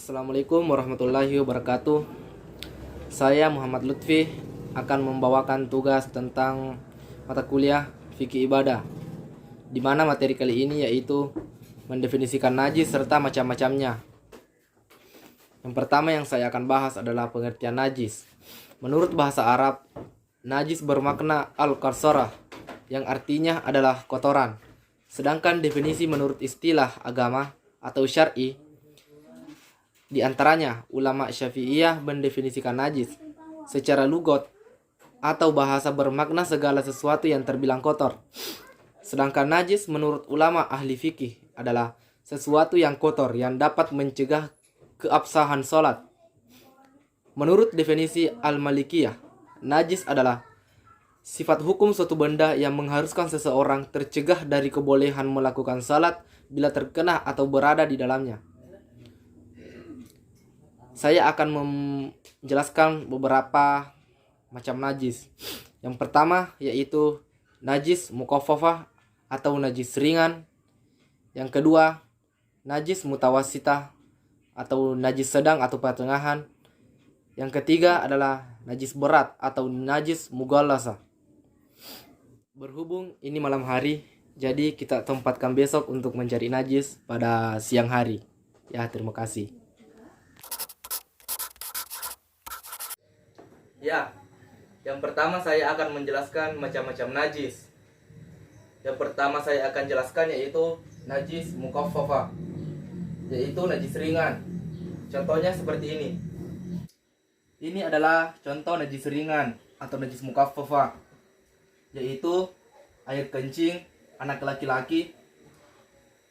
Assalamualaikum warahmatullahi wabarakatuh. Saya Muhammad Lutfi akan membawakan tugas tentang mata kuliah fikih ibadah, di mana materi kali ini yaitu mendefinisikan najis serta macam-macamnya. Yang pertama yang saya akan bahas adalah pengertian najis. Menurut bahasa Arab, najis bermakna al-qarsarah, yang artinya adalah kotoran. Sedangkan definisi menurut istilah agama atau syar'i, di antaranya ulama Syafi'iyah mendefinisikan najis secara lugot atau bahasa bermakna segala sesuatu yang terbilang kotor. Sedangkan najis menurut ulama ahli fikih adalah sesuatu yang kotor yang dapat mencegah keabsahan sholat. Menurut definisi Al-Malikiyah, najis adalah sifat hukum suatu benda yang mengharuskan seseorang tercegah dari kebolehan melakukan salat bila terkena atau berada di dalamnya. Saya akan menjelaskan beberapa macam najis. Yang pertama yaitu najis mukhaffafah atau najis ringan. Yang kedua, najis mutawassitah atau najis sedang atau pertengahan. Yang ketiga adalah najis berat atau najis mughallasah. Berhubung ini malam hari, jadi kita tempatkan besok untuk mencari najis pada siang hari. Ya, terima kasih. Ya, yang pertama saya akan menjelaskan macam-macam najis. Yang pertama saya akan jelaskan yaitu najis mukhaffafah, yaitu najis ringan. Contohnya seperti ini. Ini adalah contoh najis ringan atau najis mukhaffafah, yaitu air kencing anak laki-laki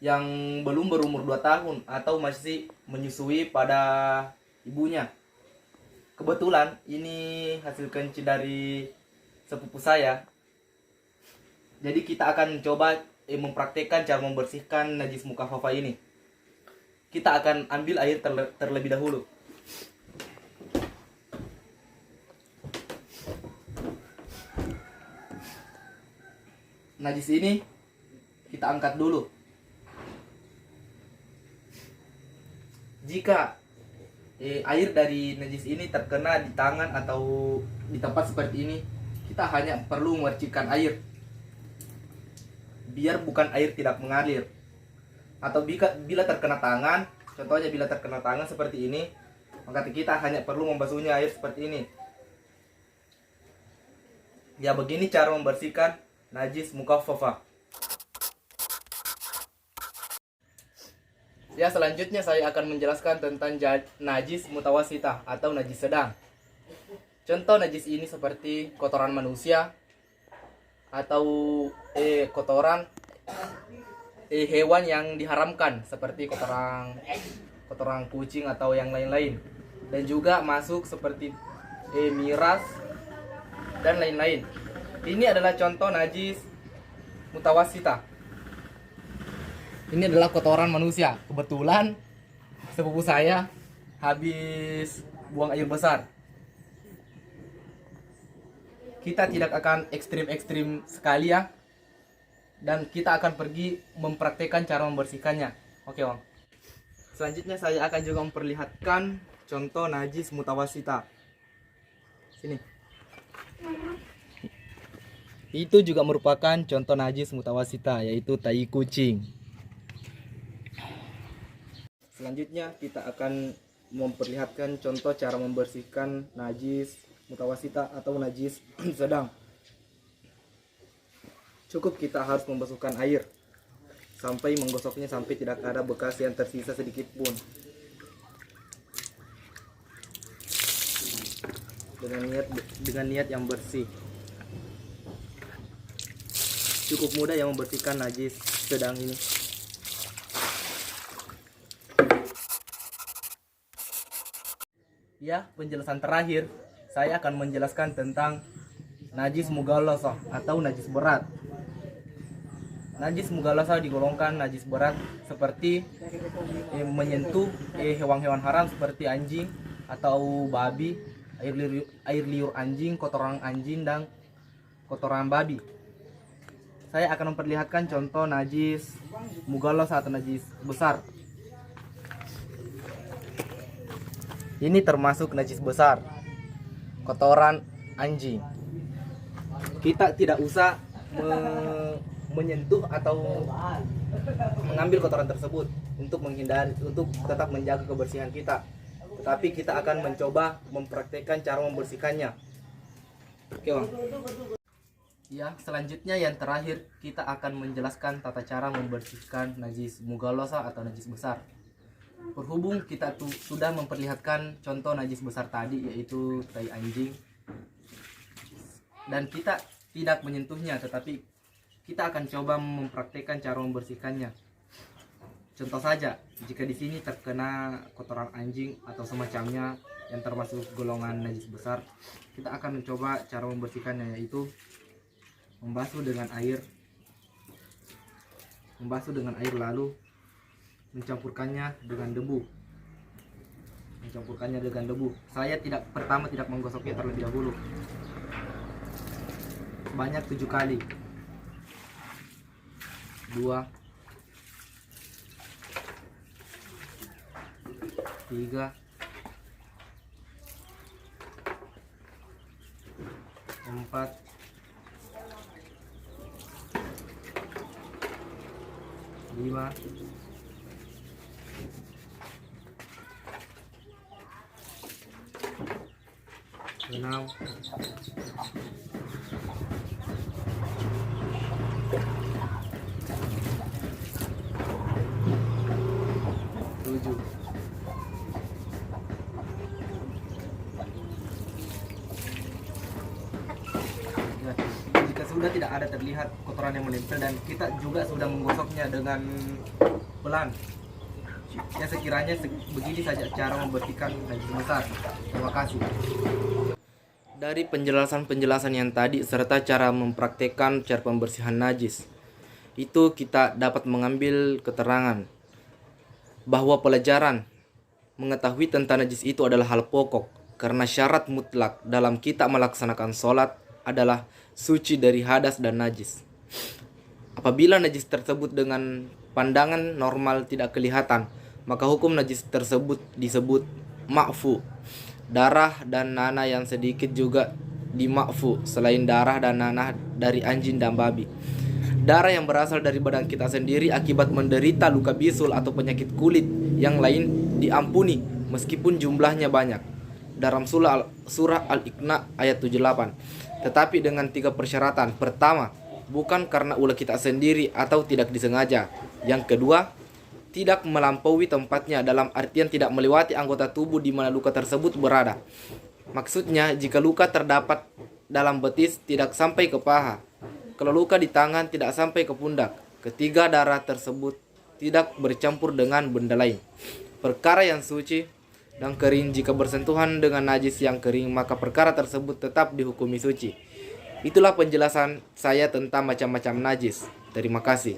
yang belum berumur 2 tahun atau masih menyusui pada ibunya. Kebetulan ini hasil kencing dari sepupu saya. Jadi kita akan coba mempraktekkan cara membersihkan najis mukhaffafah ini. Kita akan ambil air terlebih dahulu. Najis ini kita angkat dulu. Jika air dari najis ini terkena di tangan atau di tempat seperti ini, kita hanya perlu memercikkan air biar bukan air tidak mengalir. Atau bila terkena tangan, contohnya bila terkena tangan seperti ini, maka kita hanya perlu membasuhnya air seperti ini. Ya, begini cara membersihkan najis mukhaffafah. Ya, selanjutnya saya akan menjelaskan tentang najis mutawassitah atau najis sedang. Contoh najis ini seperti kotoran manusia atau kotoran hewan yang diharamkan seperti kotoran kucing atau yang lain-lain. Dan juga masuk seperti miras dan lain-lain. Ini adalah contoh najis mutawassitah. Ini adalah kotoran manusia. Kebetulan sepupu saya habis buang air besar. Kita tidak akan ekstrim-ekstrim sekali ya. Dan kita akan pergi mempraktekkan cara membersihkannya. Oke, Bang. Selanjutnya saya akan juga memperlihatkan contoh najis mutawassitah. Sini. Itu juga merupakan contoh najis mutawassitah, yaitu tai kucing. Selanjutnya kita akan memperlihatkan contoh cara membersihkan najis mutawassitah atau najis sedang. Cukup kita harus membasuhkan air sampai menggosoknya sampai tidak ada bekas yang tersisa sedikit pun. Dengan niat yang bersih. Cukup mudah yang membersihkan najis sedang ini. Ya, penjelasan terakhir saya akan menjelaskan tentang najis mughallasah atau najis berat. Najis mughallasah digolongkan najis berat seperti menyentuh hewan-hewan haram seperti anjing atau babi, air liur anjing, kotoran anjing dan kotoran babi. Saya akan memperlihatkan contoh najis mughallasah atau najis besar. Ini termasuk najis besar, kotoran anjing. Kita tidak usah menyentuh atau mengambil kotoran tersebut untuk menghindari, untuk tetap menjaga kebersihan kita. Tetapi kita akan mencoba mempraktekkan cara membersihkannya. Oke, Bang. Ya, selanjutnya yang terakhir kita akan menjelaskan tata cara membersihkan najis mughalazah atau najis besar. Berhubung kita sudah memperlihatkan contoh najis besar tadi, yaitu tai anjing, dan kita tidak menyentuhnya, tetapi kita akan coba mempraktekkan cara membersihkannya. Contoh saja, jika di sini terkena kotoran anjing atau semacamnya yang termasuk golongan najis besar, kita akan mencoba cara membersihkannya, yaitu membasuh dengan air lalu mencampurkannya dengan debu. Saya pertama tidak menggosoknya terlebih dahulu sebanyak 7 kali. 2, 3, 4, 5, 6, 7. Ya, jika sudah tidak ada terlihat kotoran yang menempel dan kita juga sudah menggosoknya dengan pelan, ya sekiranya begini saja cara membersihkan najis besar. Terima kasih. Dari penjelasan yang tadi serta cara mempraktekkan cara pembersihan najis, itu kita dapat mengambil keterangan bahwa pelajaran mengetahui tentang najis itu adalah hal pokok, karena syarat mutlak dalam kita melaksanakan sholat adalah suci dari hadas dan najis. Apabila najis tersebut dengan pandangan normal tidak kelihatan, maka hukum najis tersebut disebut ma'fu. Darah dan nanah yang sedikit juga dima'fu, selain darah dan nanah dari anjing dan babi. Darah yang berasal dari badan kita sendiri akibat menderita luka bisul atau penyakit kulit yang lain diampuni meskipun jumlahnya banyak, dalam surah Al-Iqna ayat 78. Tetapi dengan 3 persyaratan. Pertama, bukan karena ulah kita sendiri atau tidak disengaja. Yang kedua, tidak melampaui tempatnya, dalam artian tidak melewati anggota tubuh di mana luka tersebut berada. Maksudnya, jika luka terdapat dalam betis tidak sampai ke paha. Kalau luka di tangan tidak sampai ke pundak. Ketiga, darah tersebut tidak bercampur dengan benda lain. Perkara yang suci dan kering, jika bersentuhan dengan najis yang kering, maka perkara tersebut tetap dihukumi suci. Itulah penjelasan saya tentang macam-macam najis. Terima kasih.